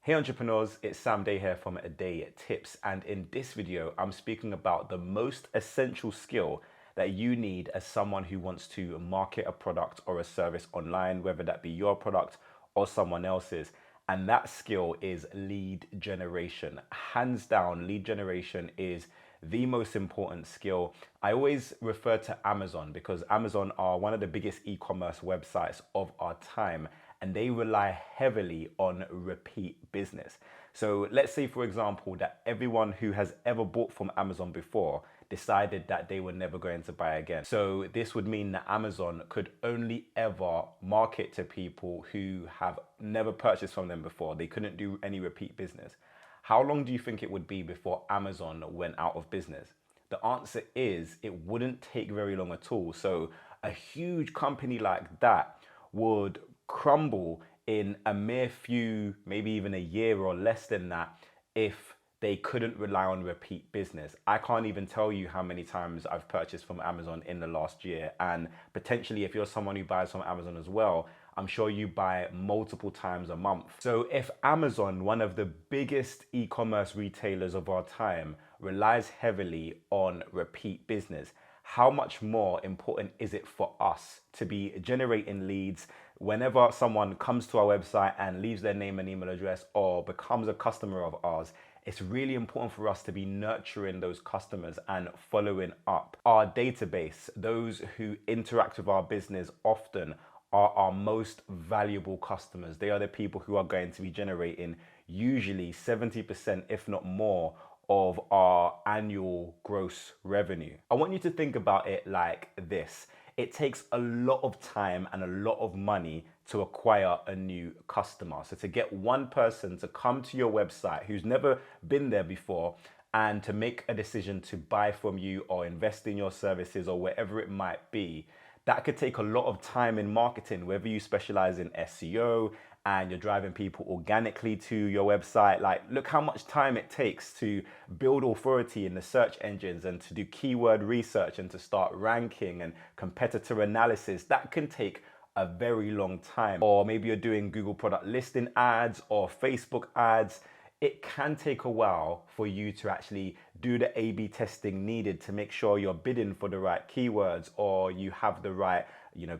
Hey entrepreneurs, it's Sam Day here from A Day Tips, and in this video I'm speaking about the most essential skill that you need as someone who wants to market a product or a service online, whether that be your product or someone else's. And that skill is lead generation. Hands down, lead generation is the most important skill. I always refer to Amazon because Amazon are one of the biggest e-commerce websites of our time, and they rely heavily on repeat business. So let's say, for example, that everyone who has ever bought from Amazon before decided that they were never going to buy again. So this would mean that Amazon could only ever market to people who have never purchased from them before. They couldn't do any repeat business. How long do you think it would be before Amazon went out of business? The answer is it wouldn't take very long at all. So a huge company like that would crumble in a mere few, maybe even a year or less than that, if they couldn't rely on repeat business. I can't even tell you how many times I've purchased from Amazon in the last year. And potentially, if you're someone who buys from Amazon as well, I'm sure you buy multiple times a month. So if Amazon, one of the biggest e-commerce retailers of our time, relies heavily on repeat business, how much more important is it for us to be generating leads whenever someone comes to our website and leaves their name and email address or becomes a customer of ours? It's really important for us to be nurturing those customers and following up. Our database, those who interact with our business often, are our most valuable customers. They are the people who are going to be generating usually 70%, if not more, of our annual gross revenue. I want you to think about it like this. It takes a lot of time and a lot of money to acquire a new customer. So to get one person to come to your website who's never been there before and to make a decision to buy from you or invest in your services or wherever it might be, that could take a lot of time in marketing, whether you specialize in SEO and you're driving people organically to your website. Like, look how much time it takes to build authority in the search engines and to do keyword research and to start ranking and competitor analysis. That can take a very long time. Or maybe you're doing Google product listing ads or Facebook ads. It can take a while for you to actually do the A/B testing needed to make sure you're bidding for the right keywords or you have the right,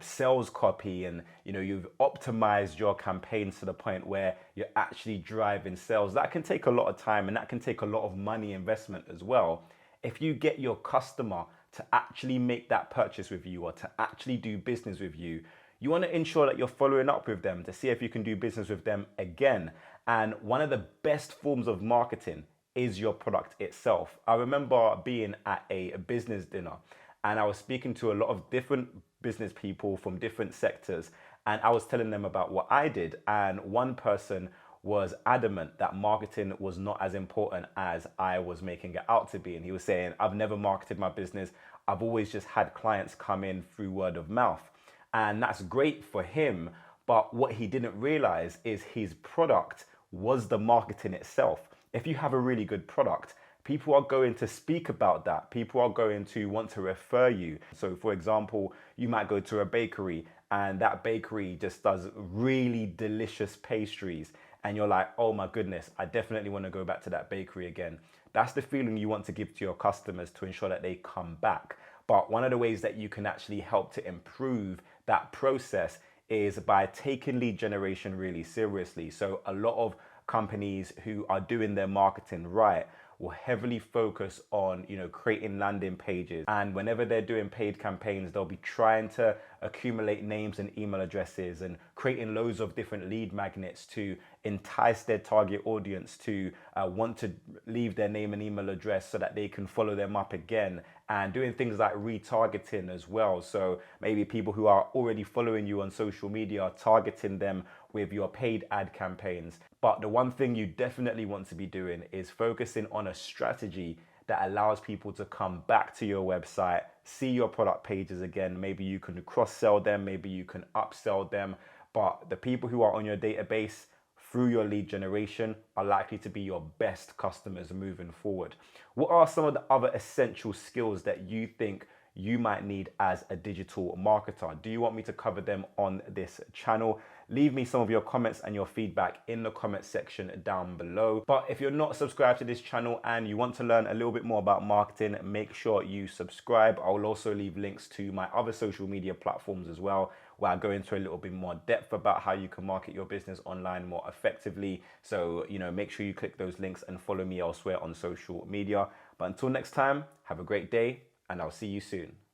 sales copy, and you've optimized your campaigns to the point where you're actually driving sales. That can take a lot of time and that can take a lot of money investment as well. If you get your customer to actually make that purchase with you or to actually do business with you, you want to ensure that you're following up with them to see if you can do business with them again. And one of the best forms of marketing is your product itself. I remember being at a business dinner and I was speaking to a lot of different business people from different sectors, and I was telling them about what I did. And one person was adamant that marketing was not as important as I was making it out to be. And he was saying, I've never marketed my business. I've always just had clients come in through word of mouth. And that's great for him. But what he didn't realize is his product was the marketing itself. If you have a really good product, people are going to speak about that. People are going to want to refer you. So for example, you might go to a bakery and that bakery just does really delicious pastries. And you're like, oh my goodness, I definitely want to go back to that bakery again. That's the feeling you want to give to your customers to ensure that they come back. But one of the ways that you can actually help to improve that process is by taking lead generation really seriously. So a lot of companies who are doing their marketing right will heavily focus on creating landing pages, and whenever they're doing paid campaigns, they'll be trying to accumulate names and email addresses and creating loads of different lead magnets to entice their target audience to want to leave their name and email address so that they can follow them up again, and doing things like retargeting as well. So maybe people who are already following you on social media are targeting them with your paid ad campaigns. But the one thing you definitely want to be doing is focusing on a strategy that allows people to come back to your website, see your product pages again. Maybe you can cross-sell them, maybe you can upsell them. But the people who are on your database through your lead generation are likely to be your best customers moving forward. What are some of the other essential skills that you think you might need as a digital marketer. Do you want me to cover them on this channel? Leave me some of your comments and your feedback in the comment section down below. But if you're not subscribed to this channel and you want to learn a little bit more about marketing, make sure you subscribe. I will also leave links to my other social media platforms as well, where I go into a little bit more depth about how you can market your business online more effectively. So, make sure you click those links and follow me elsewhere on social media. But until next time, have a great day and I'll see you soon.